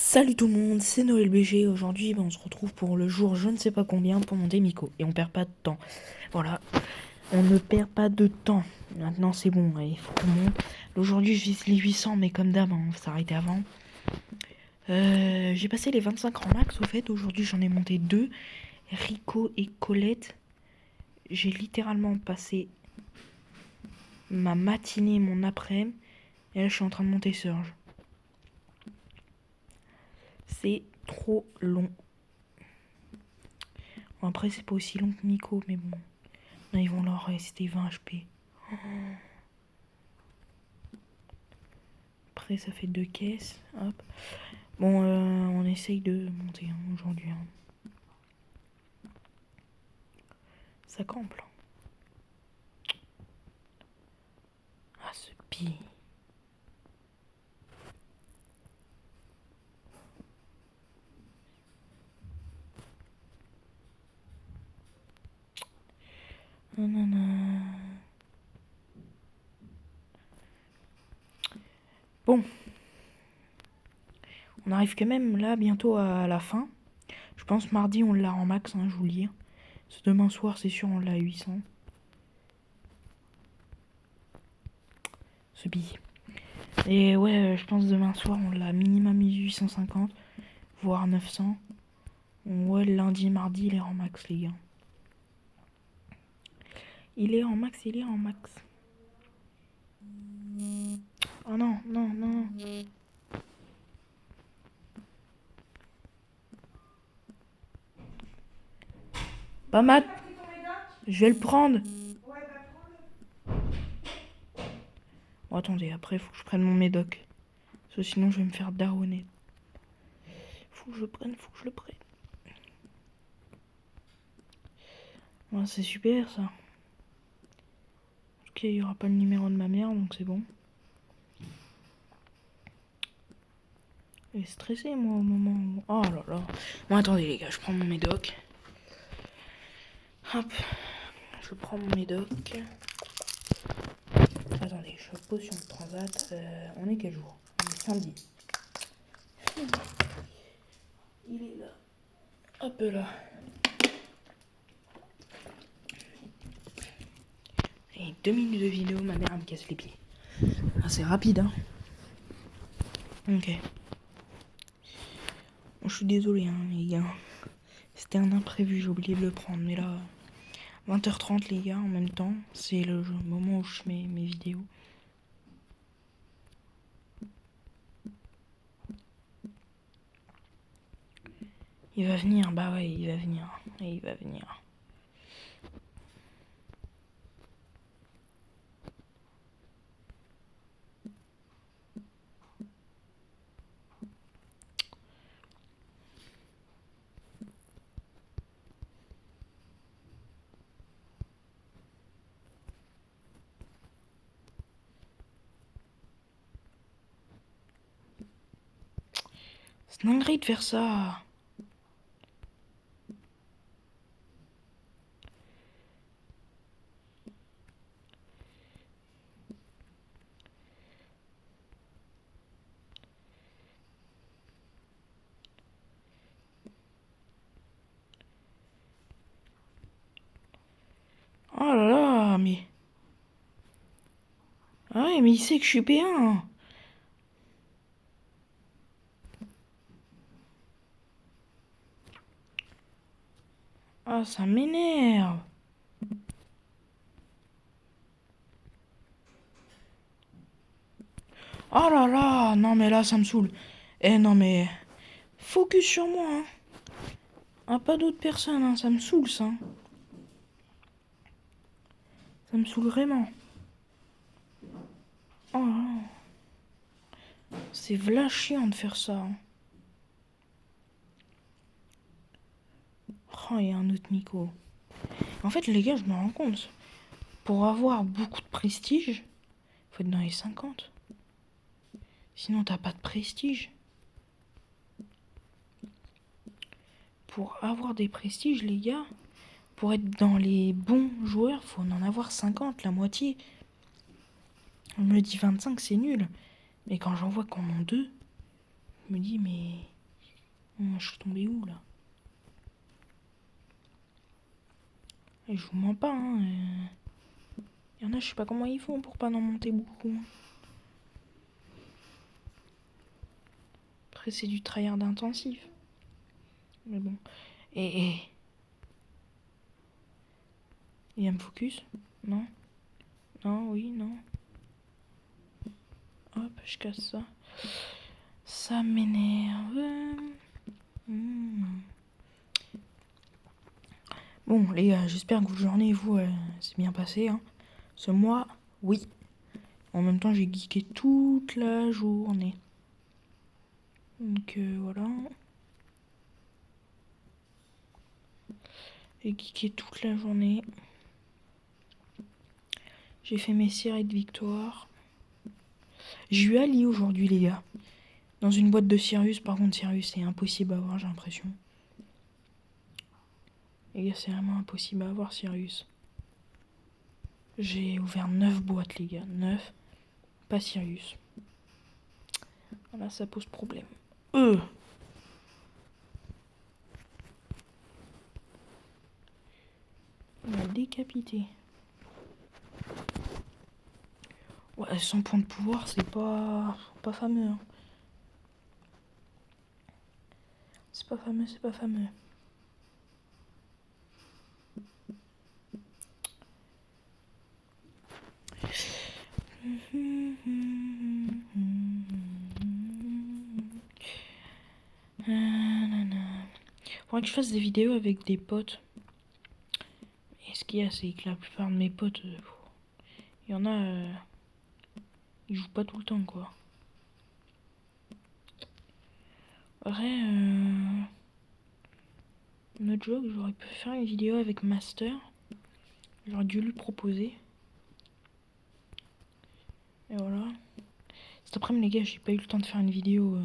Salut tout le monde, c'est Noël BG. Aujourd'hui, on se retrouve pour le jour je ne sais pas combien pour monter Miko. Et on perd pas de temps. Voilà, on ne perd pas de temps. Maintenant, c'est bon, il faut qu'on monte. Aujourd'hui, je vise les 800, mais comme d'hab, on va s'arrêter avant. J'ai passé les 25 en max, au fait. Aujourd'hui, j'en ai monté 2. Rico et Colette. J'ai littéralement passé ma matinée, mon après-midi. Et là, je suis en train de monter Surge. C'est trop long. Bon, après, c'est pas aussi long que Nico, mais bon. Là, ils vont leur rester 20 HP. Après, ça fait 2 caisses. Hop. Bon, on essaye de monter aujourd'hui. Ça campe là. Ah, ce pire. Nanana. Bon. On arrive quand même là bientôt à la fin. Je pense mardi on l'a en max, je vous le dis. Demain soir c'est sûr on l'a à 800. Ce billet. Et ouais, je pense demain soir on l'a minimum 1850, voire 900. Ouais, lundi, mardi il est en max les gars. Il est en max. Oh non, non, non. Pas mat. Je vais le prendre. Bon, attendez, après, faut que je prenne mon médoc. Parce que sinon, je vais me faire daronner. Faut que je le prenne. Ouais, c'est super, ça. Ok, il n'y aura pas le numéro de ma mère, donc c'est bon. Je suis stressé, moi, au moment où... Oh là là. Bon, attendez, les gars, je prends mon médoc. Hop. Je prends mon médoc. Attendez, je pose sur le transat. On est quel jour? On est samedi. Il est là. Hop là. Et 2 minutes de vidéo, ma mère elle me casse les pieds. Ah, c'est rapide, hein. Ok. Bon, je suis désolé, hein, les gars. C'était un imprévu, j'ai oublié de le prendre. Mais là, 20h30, les gars, en même temps, c'est le moment où je mets mes vidéos. Il va venir, bah ouais, il va venir. Et il va venir. C'est dinguerie de faire ça. Oh là là, mais... Ah ouais, mais il sait que je suis P1. Ah, ça m'énerve. Oh là là, non mais là, ça me saoule. Eh non mais... Focus sur moi, hein. Ah, pas d'autres personnes, hein. Ça me saoule, ça. Ça me saoule vraiment. Oh là là. C'est v'là chiant de faire ça, hein. Oh, il y a un autre Nico. En fait, les gars, je me rends compte. Pour avoir beaucoup de prestige, faut être dans les 50. Sinon, t'as pas de prestige. Pour avoir des prestiges, les gars, pour être dans les bons joueurs, faut en avoir 50, la moitié. On me dit 25, c'est nul. Mais quand j'en vois qu'on en 2, je me dis, mais Je suis tombé où là? Et je vous mens pas, hein. Y en a, je sais pas comment ils font pour pas en monter beaucoup. Après, c'est du tryhard intensif. Mais bon. Et. Il y a un focus? Non? Non, oui, non. Hop, je casse ça. Ça m'énerve. Bon, les gars, j'espère que votre journée, vous, s'est bien passée. Hein. Ce mois, oui. En même temps, j'ai geeké toute la journée. Donc, voilà. J'ai geeké toute la journée. J'ai fait mes séries de victoire. J'ai eu Ali aujourd'hui, les gars. Dans une boîte de Sirius. Par contre, Sirius, c'est impossible à avoir, j'ai l'impression. Les gars, c'est vraiment impossible à avoir, Sirius. J'ai ouvert 9 boîtes, les gars. 9. Pas Sirius. Voilà, ça pose problème. Il m'a décapité. Ouais, 100 points de pouvoir, c'est pas fameux. Hein. C'est pas fameux, c'est pas fameux. Faudrait que je fasse des vidéos avec des potes. Et ce qu'il y a, c'est que la plupart de mes potes, il y en a, ils jouent pas tout le temps, quoi. Après, no joke, j'aurais pu faire une vidéo avec Master. J'aurais dû lui proposer. Et voilà. Cet après-midi, les gars, j'ai pas eu le temps de faire une vidéo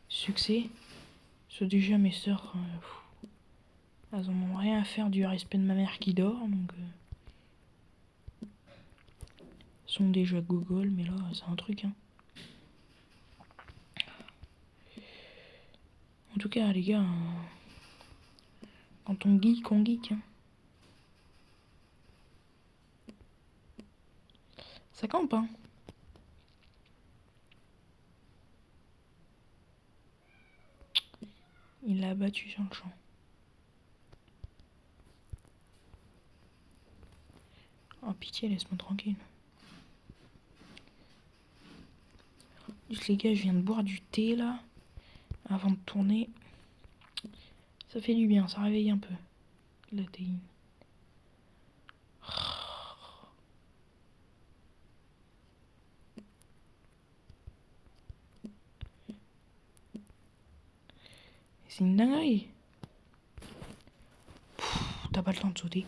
succès. Parce que déjà, mes sœurs, elles en ont rien à faire du respect de ma mère qui dort. Donc, elles sont déjà gogol, mais là, c'est un truc. Hein. En tout cas, les gars, quand on geek, on geek. Hein. Ça campe, hein. Il l'a abattu sur le champ. Oh pitié, laisse-moi tranquille. Juste les gars, je viens de boire du thé là, avant de tourner. Ça fait du bien, ça réveille un peu. La théine. C'est une dinguerie. T'as pas le temps de sauter.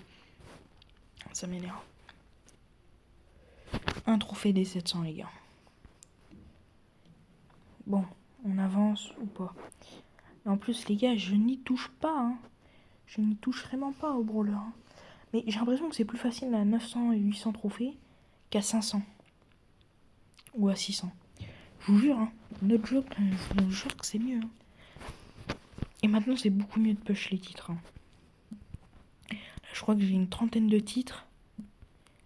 Ça m'énerve. Un trophée des 700 les gars. Bon, on avance ou pas. Et en plus les gars, je n'y touche pas. Hein. Je n'y touche vraiment pas au brawler. Hein. Mais j'ai l'impression que c'est plus facile à 900 et 800 trophées qu'à 500. Ou à 600. Je vous jure, hein. Notre job, je vous jure que c'est mieux. Hein. Et maintenant, c'est beaucoup mieux de push les titres. Hein. Là, je crois que j'ai une trentaine de titres.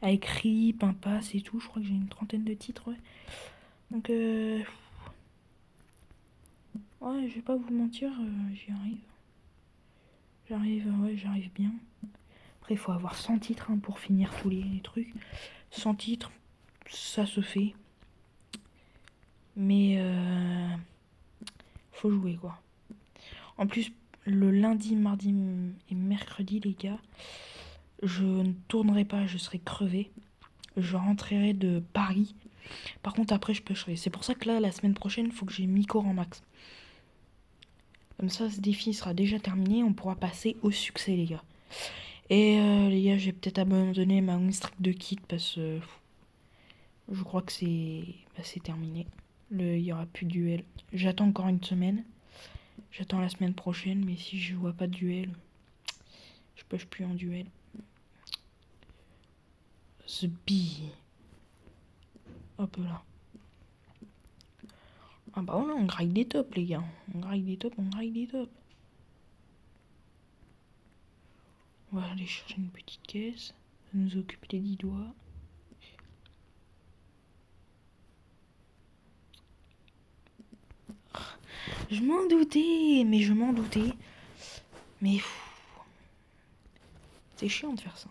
Avec RIP, Impasse et tout. Je crois que j'ai une trentaine de titres, ouais. Donc, ouais, je vais pas vous mentir, j'y arrive. J'arrive bien. Après, il faut avoir 100 titres hein, pour finir tous les trucs. 100 titres, ça se fait. Mais, faut jouer, quoi. En plus, le lundi, mardi et mercredi, les gars, je ne tournerai pas, je serai crevé. Je rentrerai de Paris. Par contre, après, je pêcherai. C'est pour ça que là, la semaine prochaine, il faut que j'ai Miko en max. Comme ça, ce défi sera déjà terminé. On pourra passer au succès, les gars. Et les gars, j'ai peut-être abandonné ma win streak de kit parce que je crois que c'est terminé. Il y aura plus de duel. J'attends encore une semaine. J'attends la semaine prochaine, mais si je vois pas de duel, je pêche plus en duel. The bee. Hop là. Ah bah voilà, on grind des tops, les gars. On grind des tops, on grind des tops. On va aller chercher une petite caisse. Ça nous occupe les 10 doigts. Je m'en doutais, mais je m'en doutais. Mais c'est chiant de faire ça.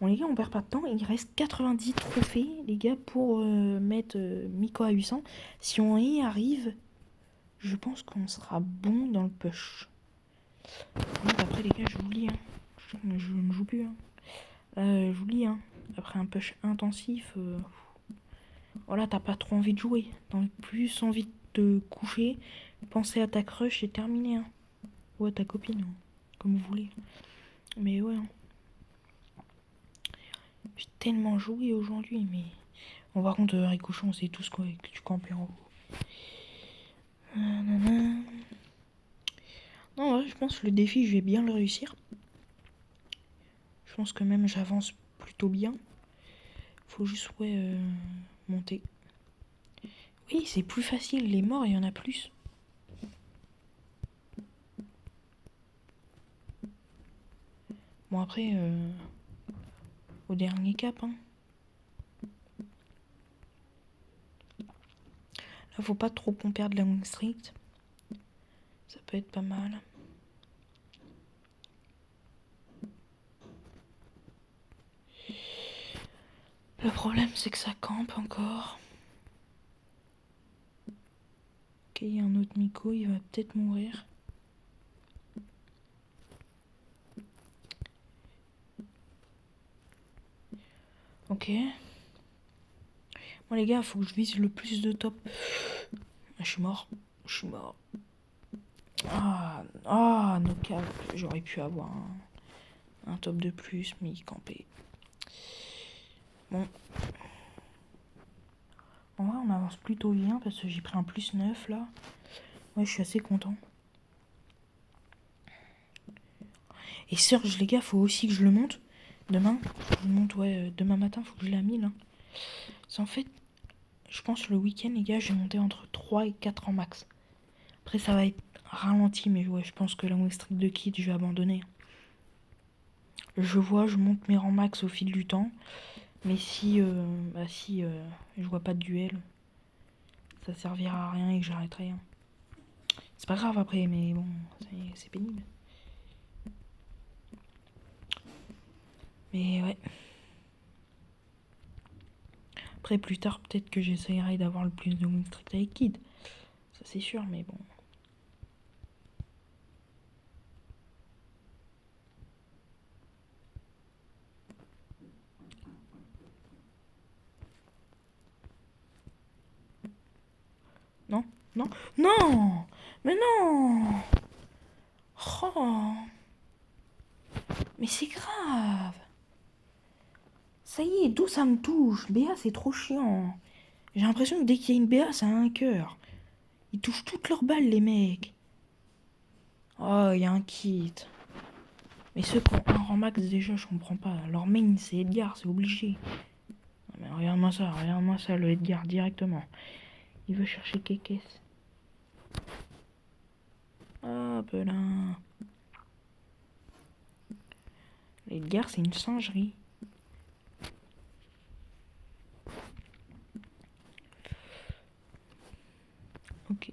Bon les gars, on perd pas de temps. Il reste 90 trophées, les gars, pour mettre Miko à 800. Si on y arrive, je pense qu'on sera bon dans le push. Donc après les gars, je vous lis. Hein. Je ne joue plus. Hein. Je vous lis. Hein. Après un push intensif, voilà, t'as pas trop envie de jouer. T'as plus envie de te coucher. Penser à ta crush et terminer. Hein. Ouais, ta copine. Hein. Comme vous voulez. Mais ouais. Hein. J'ai tellement joué aujourd'hui, mais... Bon, par contre, Ricochon, c'est tout ce que tu campes en haut. Non, ouais, je pense que le défi, je vais bien le réussir. Je pense que même j'avance plutôt bien. Faut juste, ouais, monter. Oui, c'est plus facile. Les morts, il y en a plus. Bon, après, au dernier cap, hein. Là, faut pas trop qu'on perde la wing streak. Ça peut être pas mal. Le problème, c'est que ça campe encore. Ok, il y a un autre Miko, il va peut-être mourir. Ok. Bon les gars, faut que je vise le plus de top. Ah, je suis mort. Je suis mort. Ah, knockout. J'aurais pu avoir un top de plus, mais il campait. Bon. En vrai, on avance plutôt bien parce que j'ai pris un plus 9 là. Ouais, je suis assez content. Et Surge, les gars, faut aussi que je le monte. Demain, je le monte, ouais, demain matin, faut que je la mille. Hein. C'est en fait, je pense le week-end, les gars, j'ai monté entre 3 et 4 en max. Après, ça va être ralenti, mais ouais, je pense que la wing streak de Kid, je vais abandonner. Je vois, je monte mes rangs max au fil du temps. Mais si je vois pas de duel, ça servira à rien et que j'arrêterai. Hein. C'est pas grave après, mais bon, c'est pénible. Mais ouais. Après, plus tard, peut-être que j'essayerai d'avoir le plus de win streak avec Kid. Ça, c'est sûr, mais bon. Non, non, non. Mais non. Oh. Mais c'est grave. Ça y est, d'où ça me touche. BA, c'est trop chiant. J'ai l'impression que dès qu'il y a une BA, ça a un cœur. Ils touchent toutes leurs balles, les mecs. Oh, il y a un kit. Mais ceux qui ont un rang max, déjà, je comprends pas. Leur main, c'est Edgar, c'est obligé. Mais regarde-moi ça, le Edgar, directement. Il veut chercher Kekes. Ah, pelin. L'Edgar, c'est une singerie. Ok.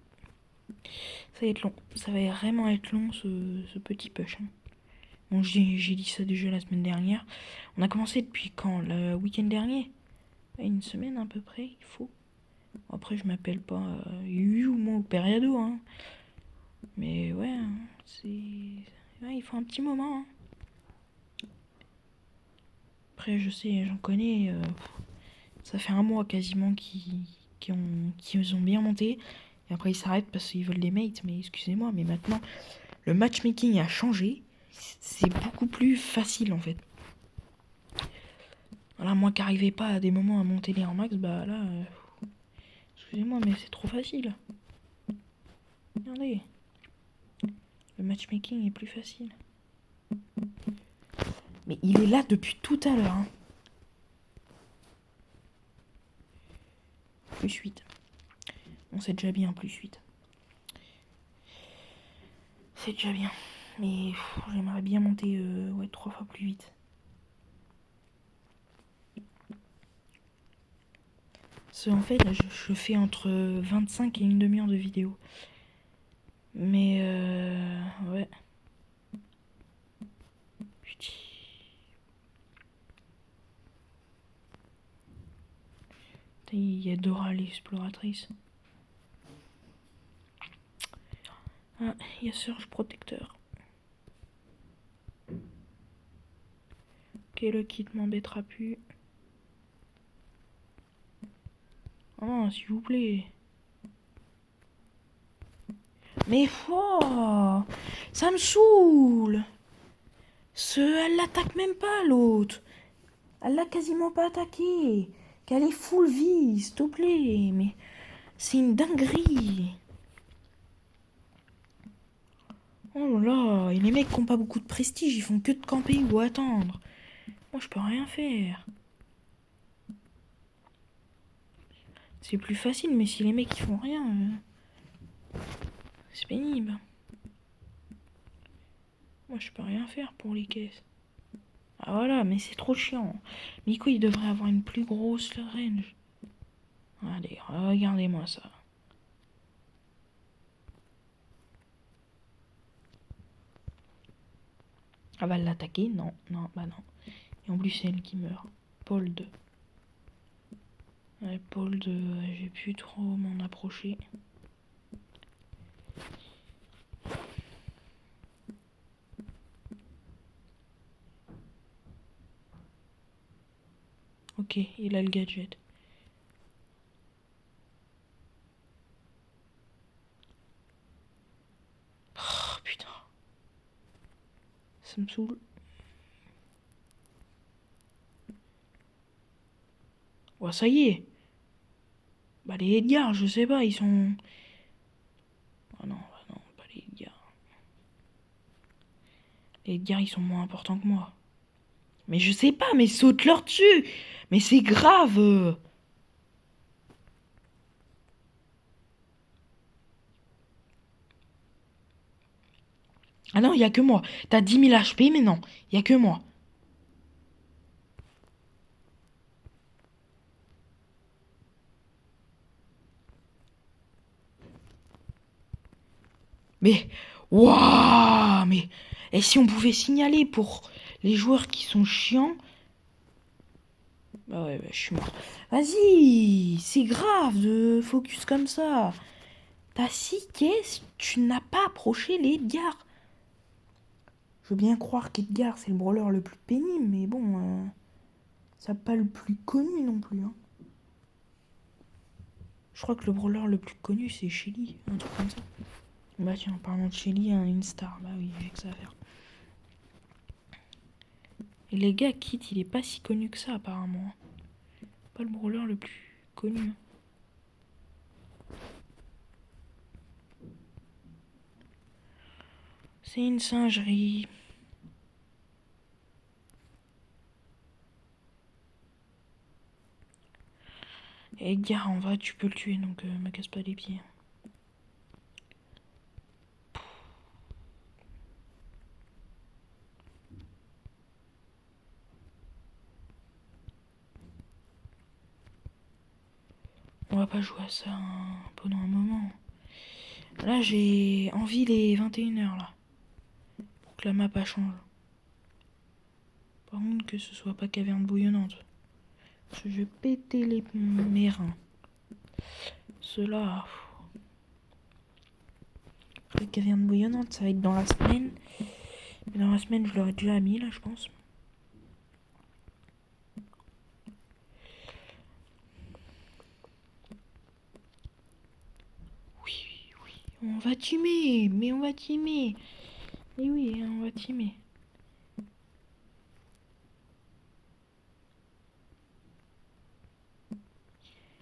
Ça va être long. Ça va vraiment être long, ce petit push. Hein. Bon, j'ai dit ça déjà la semaine dernière. On a commencé depuis quand? Le week-end dernier? Une semaine à peu près, il faut. Après, je m'appelle pas Yu ou moi ou Periado, hein. Mais ouais, hein, c'est... Ouais, il faut un petit moment, hein. Après, je sais, j'en connais... ça fait un mois quasiment qu'ils ont bien monté. Et après, ils s'arrêtent parce qu'ils veulent des mates. Mais excusez-moi, mais maintenant, le matchmaking a changé. C'est beaucoup plus facile, en fait. Voilà, moi qui n'arrivais pas à des moments à monter les rangs max, bah là... excusez-moi, mais c'est trop facile. Regardez. Le matchmaking est plus facile. Mais il est là depuis tout à l'heure. Hein. Plus 8. Bon, c'est déjà bien, plus 8. C'est déjà bien. Mais j'aimerais bien monter 3 fois plus vite. En fait, là, je fais entre 25 et une demi-heure de vidéo. Mais ouais. Putain. Il y a Dora l'exploratrice. Ah, il y a Surge Protecteur. Ok, le kit m'embêtera plus. Oh, s'il vous plaît. Mais oh, ça me saoule. Elle l'attaque même pas, l'autre. Elle l'a quasiment pas attaqué. Qu'elle est full vie, s'il te plaît. Mais c'est une dinguerie. Oh là là, et les mecs qui ont pas beaucoup de prestige, ils font que de camper ou attendre. Moi, je peux rien faire. C'est plus facile, mais si les mecs ils font rien, c'est pénible. Moi, je peux rien faire pour les caisses. Ah voilà, mais c'est trop chiant. Miko, il devrait avoir une plus grosse range. Allez, regardez-moi ça. Elle va l'attaquer? Non, non, bah non. Et en plus, c'est elle qui meurt. Paul 2. Ouais, Paul 2, j'ai pu trop m'en approcher. Ok, il a le gadget. Oh putain. Ça me saoule. Ouais, ça y est. Bah les Edgar, je sais pas, ils sont... Oh non, bah non, pas les Edgar. Les Edgar, ils sont moins importants que moi. Mais je sais pas, mais saute leur dessus. Mais c'est grave. Ah non, il y a que moi. T'as 10 000 HP, mais non, il y a que moi. Mais... Waouh. Mais... Et si on pouvait signaler pour les joueurs qui sont chiants? Bah ouais, bah, je suis mort. Vas-y, c'est grave de focus comme ça. T'as 6 caisses, tu n'as pas approché les Edgar. Je veux bien croire qu'Edgar c'est le brawler le plus pénible, mais bon, c'est pas le plus connu non plus. Hein. Je crois que le brawler le plus connu c'est Shelly, un truc comme ça. Bah tiens, en parlant de Shelly, hein, une star, bah oui, j'ai que ça à faire. Et les gars, Kit, il est pas si connu que ça apparemment. Pas le brawler le plus connu. Hein. C'est une singerie. Et Edgar, en vrai, tu peux le tuer, donc me casse pas les pieds. On va pas jouer à ça pendant un moment. Là, j'ai envie les 21h là. Pour que la map change. Par contre, que ce soit pas caverne bouillonnante. Parce que je vais péter mes reins. Cela. La caverne bouillonnante, ça va être dans la semaine. Mais dans la semaine, je l'aurais déjà mis là, je pense. Oui, oui. On va teamer. Mais on va teamer. Mais oui, on va teamer.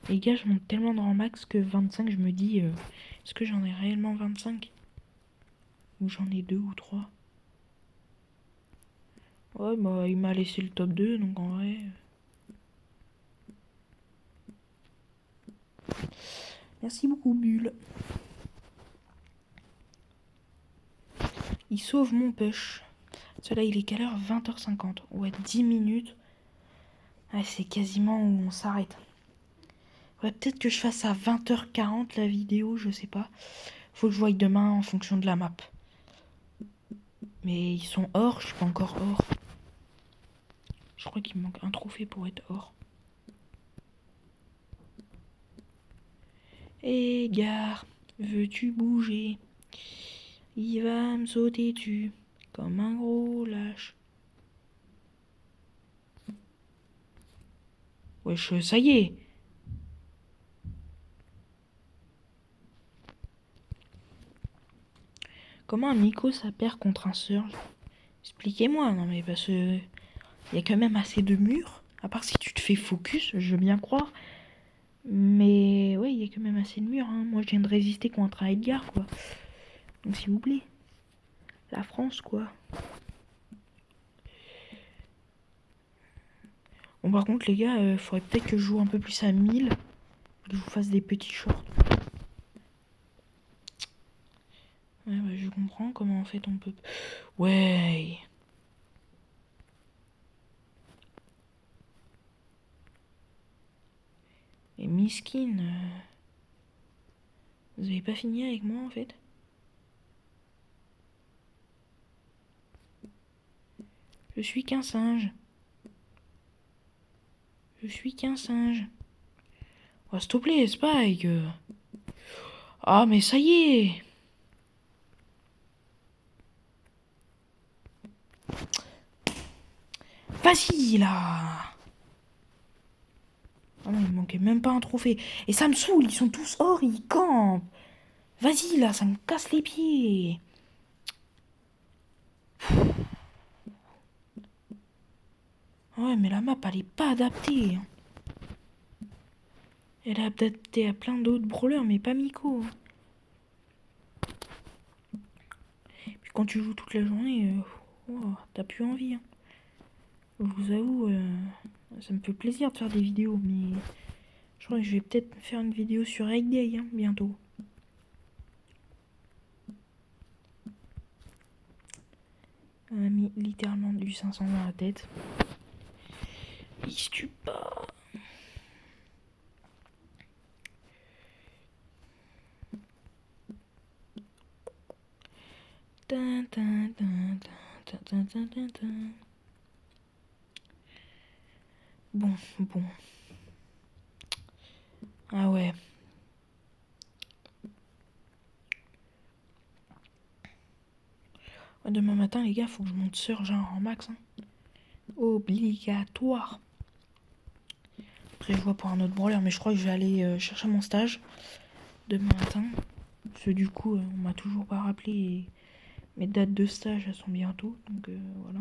Les gars, je monte tellement dans le max que 25, je me dis, est-ce que j'en ai réellement 25? Ou j'en ai 2 ou 3? Ouais, bah, il m'a laissé le top 2, donc en vrai... Merci beaucoup, Bulle. Il sauve mon push. Cela, il est quelle heure? 20h50. Ouais, 10 minutes. Ouais, c'est quasiment où on s'arrête. Ouais, peut-être que je fasse à 20h40 la vidéo, je sais pas. Faut que je voie demain en fonction de la map. Mais ils sont or, je suis pas encore or. Je crois qu'il me manque un trophée pour être or. Eh gare, veux-tu bouger? Il va me sauter dessus comme un gros lâche. Wesh, ça y est. Comment un Nico ça perd contre un Surge? Expliquez-moi, non mais parce que il y a quand même assez de murs. À part si tu te fais focus, je veux bien croire. Mais ouais, il y a quand même assez de murs. Hein. Moi, je viens de résister contre un Edgar, quoi. Donc s'il vous plaît. La France, quoi. Bon, par contre, les gars, faudrait peut-être que je joue un peu plus à 1000. Que je vous fasse des petits shorts. Ouais, bah, je comprends comment en fait on peut... Ouais. Et Miskin, vous avez pas fini avec moi en fait? Je suis qu'un singe. Je suis qu'un singe. Oh, s'il te plaît, Spike. Ah, mais ça y est. Vas-y, là. Ah non, il me manquait même pas un trophée. Et ça me saoule, ils sont tous hors, ils campent. Vas-y, là, ça me casse les pieds. Ouais, mais la map, elle est pas adaptée. Elle est adaptée à plein d'autres brawlers, mais pas Miko. Puis quand tu joues toute la journée, t'as plus envie. Hein. Je vous avoue, ça me fait plaisir de faire des vidéos, mais je crois que je vais peut-être faire une vidéo sur Egg Day hein, bientôt. On a mis littéralement du 500 dans la tête. Il se tue pas. Bon, bon. Ah ouais. Demain matin, les gars, faut que je monte Surge en max. Hein. Obligatoire. Après, je vois pour un autre brawler, mais je crois que je vais aller chercher mon stage demain matin. Parce que du coup, on m'a toujours pas rappelé. Et mes dates de stage, elles sont bientôt. Donc voilà.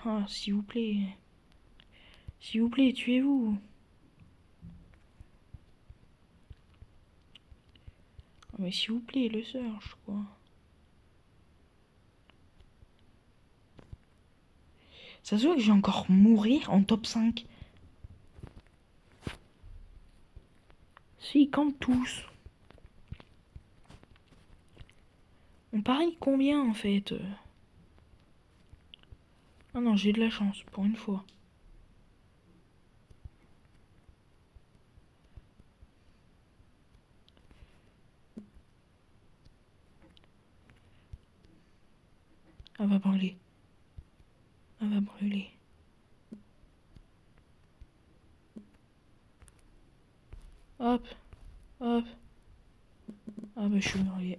Ah, s'il vous plaît. S'il vous plaît, tuez-vous. Oh, mais s'il vous plaît, le Surge, quoi. Ça se voit que je vais encore mourir en top 5. Si, ils campent tous. On parie combien en fait? Ah non, j'ai de la chance pour une fois. Elle va brûler. Elle va brûler. Hop, hop. Ah bah je suis brûlé.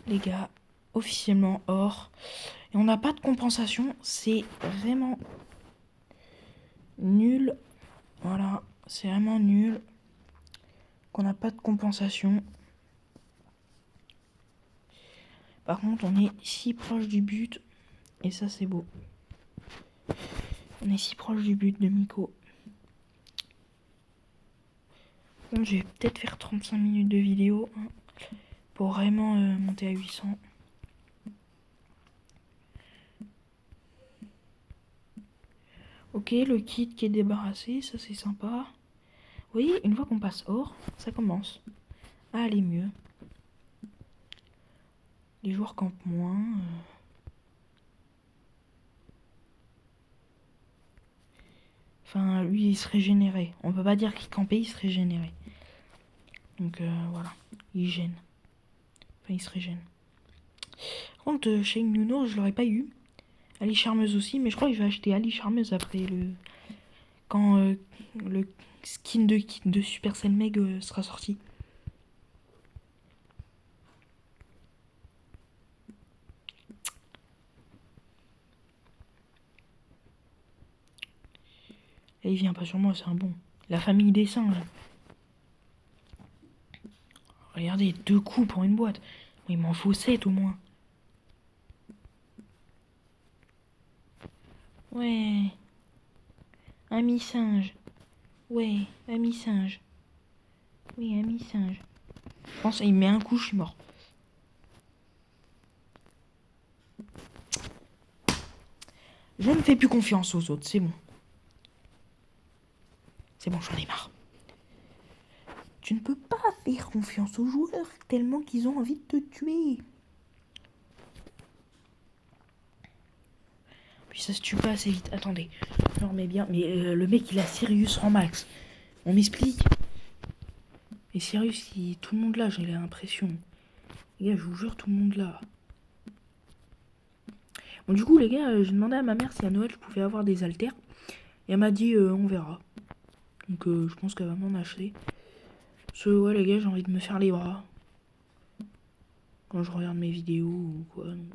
Les gars, officiellement or. Et on n'a pas de compensation. C'est vraiment nul. Voilà, c'est vraiment nul. Qu'on n'a pas de compensation. Par contre, on est si proche du but. Et ça, c'est beau. On est si proche du but de Miko. Bon, je vais peut-être faire 35 minutes de vidéo hein, pour vraiment monter à 800. Ok, le kit qui est débarrassé, ça c'est sympa. Vous voyez, une fois qu'on passe or, ça commence à aller mieux. Les joueurs campent moins. Enfin, lui, il se régénérait. On peut pas dire qu'il campait, il se régénérait. Donc voilà, il gêne. Enfin, il se régène. Par contre, chez Nuno, je l'aurais pas eu. Ali Charmeuse aussi, mais je crois que je vais acheter Ali Charmeuse après le... Quand le skin de Supercell Meg sera sorti. Et il vient pas sur moi, c'est un bon. La famille des singes. Regardez, 2 coups pour une boîte. Il m'en faut 7 au moins. Ouais. Ami singe. Ouais, ami singe. Oui, ami singe. Je pense qu'il met un coup, je suis mort. Je ne fais plus confiance aux autres, c'est bon. C'est bon, j'en ai marre. Tu ne peux pas faire confiance aux joueurs tellement qu'ils ont envie de te tuer. Puis ça se tue pas assez vite. Attendez, je remets bien. Mais le mec, il a Sirius en max. On m'explique. Et Sirius, tout le monde là, j'ai l'impression. Les gars, je vous jure, tout le monde là. Bon, du coup, les gars, j'ai demandé à ma mère si à Noël je pouvais avoir des haltères. Et elle m'a dit, on verra. Donc, je pense qu'elle va m'en acheter. Parce que, ouais, les gars, j'ai envie de me faire les bras. Quand je regarde mes vidéos ou quoi. Donc,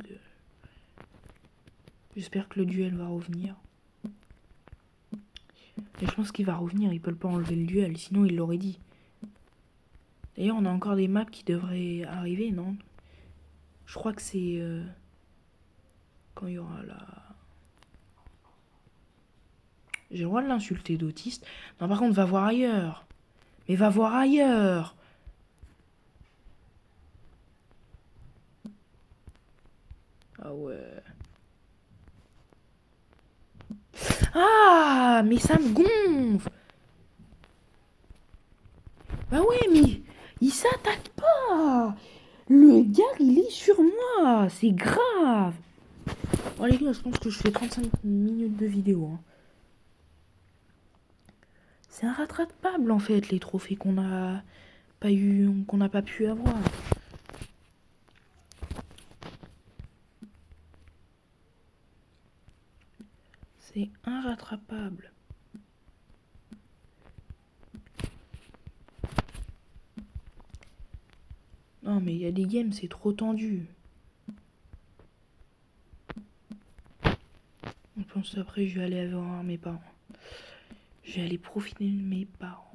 j'espère que le duel va revenir. Et je pense qu'il va revenir. Ils peuvent pas enlever le duel, sinon il l'aurait dit. D'ailleurs, on a encore des maps qui devraient arriver, non? Je crois que c'est... quand il y aura la... J'ai le droit de l'insulter d'autiste. Non, par contre, va voir ailleurs. Mais va voir ailleurs. Ah ouais. Ah, mais ça me gonfle. Bah ouais, mais il s'attaque pas. Le gars, il est sur moi. C'est grave. Bon, les gars, je pense que je fais 35 minutes de vidéo. Hein. C'est inrattrapable, en fait, les trophées qu'on a pas eu, qu'on n'a pas pu avoir. C'est inrattrapable. Non, mais il y a des games, c'est trop tendu. Je pense après, je vais aller voir mes parents. Je vais aller profiter de mes parents.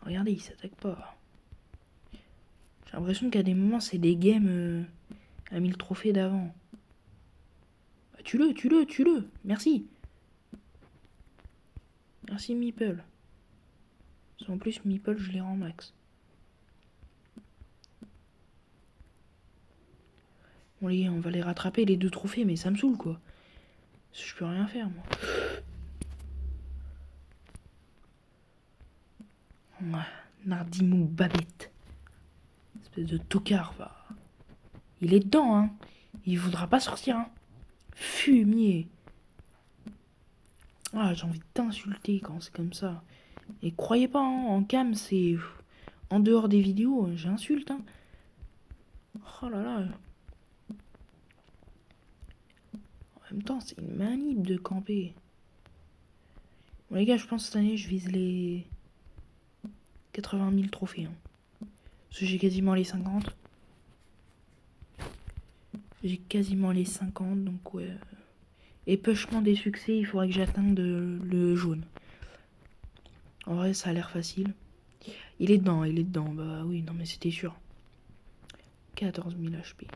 Regardez, ils s'attaquent pas. J'ai l'impression qu'à des moments, c'est des games à 1000 trophées d'avant. Bah, tue-le. Merci. Merci, Meeple. En plus, Meeple, je les rends max. Bon, les gars, on va les rattraper, les 2 trophées, mais ça me saoule, quoi. Je peux rien faire, moi. Ouais, Nardimou Babette. Espèce de tocard, va. Il est dedans, hein. Il voudra pas sortir, hein. Fumier. Ah, j'ai envie de t'insulter quand c'est comme ça. Et croyez pas, hein, en cam, c'est... En dehors des vidéos, j'insulte, hein. Oh là là. En même temps, c'est une manip de camper. Bon, les gars, je pense que cette année, je vise les 80 000 trophées. Hein. Parce que j'ai quasiment les 50. J'ai quasiment les 50, donc ouais. Et pêchement des succès, il faudrait que j'atteigne le jaune. En vrai, ça a l'air facile. Il est dedans. Bah oui, non, mais c'était sûr. 14 000 HP.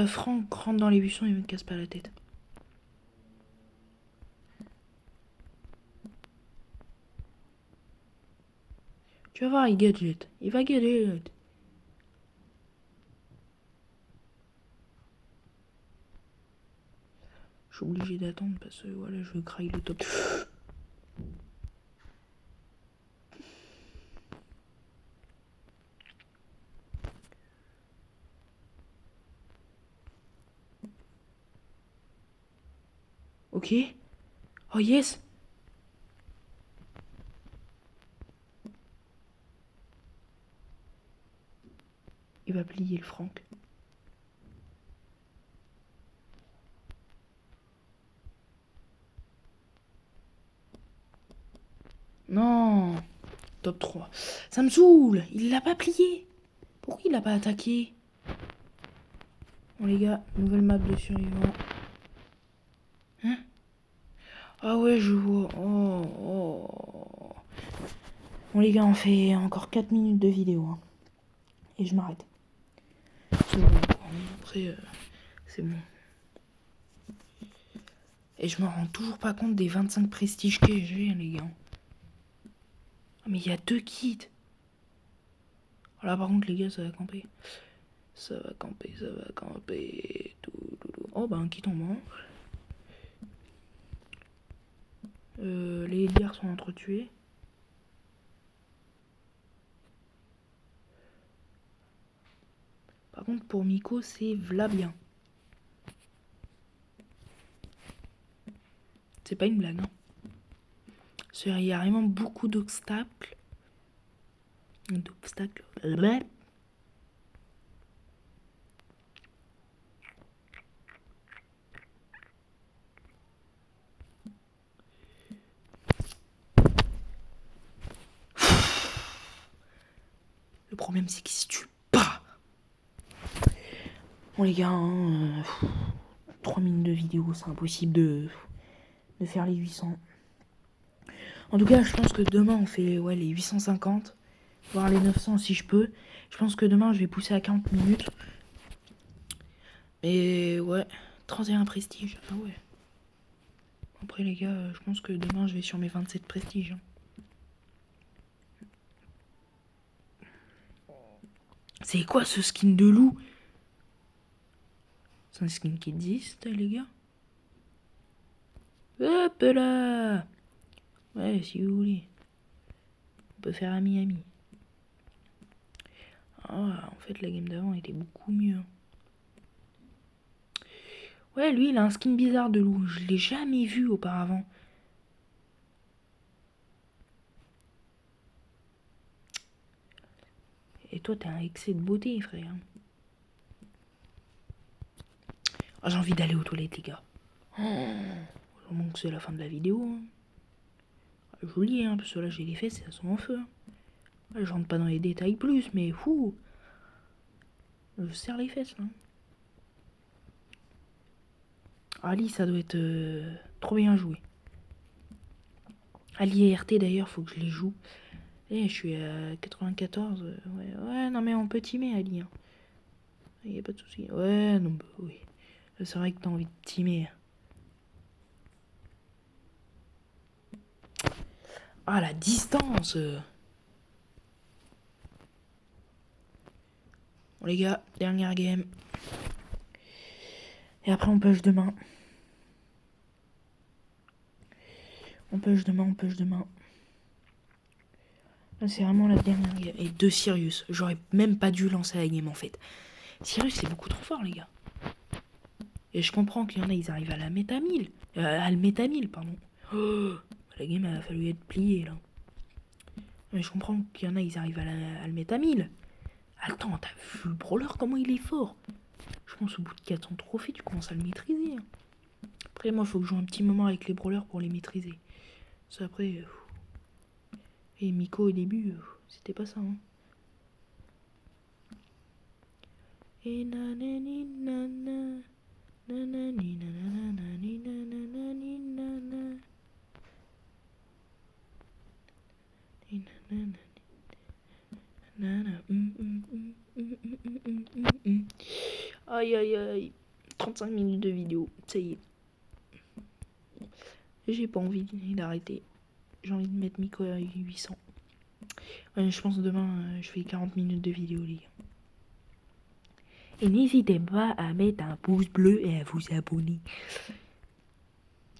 Franck rentre dans les buissons et me casse pas la tête. Tu vas voir, il gadget. Il va gadget. Je suis obligé d'attendre parce que voilà, je veux crailler le top. Ok. Oh yes. Il va plier le Franck. Non. Top 3. Ça me saoule. Il l'a pas plié. Pourquoi il l'a pas attaqué? Bon les gars, nouvelle map de survivants. Hein? Ah ouais, je vois. Oh. Bon les gars, on fait encore 4 minutes de vidéo. Hein. Et je m'arrête. C'est bon. Après, c'est bon. Et je me rends toujours pas compte des 25 prestiges que j'ai, les gars. Ah, mais il y a 2 kits. Oh là, par contre, les gars, ça va camper. Ça va camper. Oh, bah, un kit en moins. Les liards sont entretués. Par contre, pour Miko, c'est v'là bien. C'est pas une blague, hein. Il y a vraiment beaucoup d'obstacles. Le problème, c'est qu'il se tue pas. Bon, les gars, 3 minutes de vidéo, c'est impossible de faire les 800. En tout cas, je pense que demain, on fait les 850, voire les 900 si je peux. Je pense que demain, je vais pousser à 40 minutes. Mais ouais, 31 prestiges. Ah ouais. Après, les gars, je pense que demain, je vais sur mes 27 prestiges. C'est quoi ce skin de loup? C'est un skin qui existe, les gars? Hop là! Ouais, si vous voulez. On peut faire ami-ami. Ah, en fait, la game d'avant était beaucoup mieux. Ouais, lui, il a un skin bizarre de loup. Je l'ai jamais vu auparavant. Et toi, t'as un excès de beauté, frère. Oh, j'ai envie d'aller aux toilettes, les gars. Au moins que c'est la fin de la vidéo. Hein. Joli, hein, parce que là, j'ai les fesses, elles sont en feu. Ouais, je rentre pas dans les détails plus, mais fou. Je serre les fesses, là. Ali, ça doit être trop bien joué. Ali et RT, d'ailleurs, faut que je les joue. Eh, je suis à 94. Ouais, non, mais on peut teamer, Ali. Hein. Y a pas de souci. Ouais, non, bah oui. C'est vrai que t'as envie de teamer. Ah, la distance. Bon, les gars, dernière game. Et après, on push demain. On push demain. Là, c'est vraiment la dernière game. Et 2 Sirius. J'aurais même pas dû lancer la game, en fait. Sirius, c'est beaucoup trop fort, les gars. Et je comprends qu'il y en a, ils arrivent à la méta 1000. À le méta 1000, pardon. Oh, la game, elle a fallu être pliée, là. Mais je comprends qu'il y en a, ils arrivent à le mettre à 1000. Attends, t'as vu le brawler, comment il est fort? Je pense au bout de 400 trophées, tu commences à le maîtriser. Hein. Après, moi, il faut que je joue un petit moment avec les brawlers pour les maîtriser. Ça, après... Et Miko, au début, c'était pas ça. Hein. Et nanani nana... Nanani nanani nanani nana... Nanana... Aïe, aïe, aïe. 35 minutes de vidéo, ça y est. J'ai pas envie d'arrêter. J'ai envie de mettre Miko à 800. Ouais, je pense demain, je fais 40 minutes de vidéo, les gars. Et n'hésitez pas à mettre un pouce bleu et à vous abonner.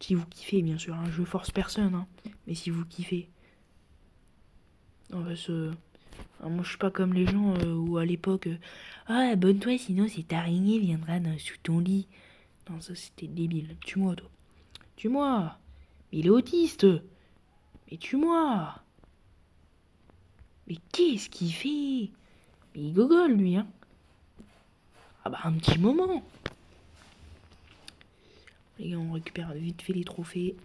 Si vous kiffez, bien sûr. Hein. Je force personne, hein. Mais si vous kiffez. On va se... moi, je suis pas comme les gens où à l'époque... ah, abonne-toi, sinon cette araignée viendra sous ton lit. Non, ça, c'était débile. Tue-moi, toi. Tue-moi. Mais il est autiste. Mais tue-moi. Mais qu'est-ce qu'il fait? Mais il gogole, lui, hein. Ah bah, un petit moment. Les gars, on récupère vite fait les trophées.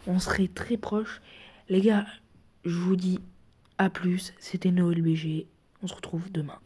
On serait très proche. Les gars, je vous dis à plus. C'était Noël BG. On se retrouve demain.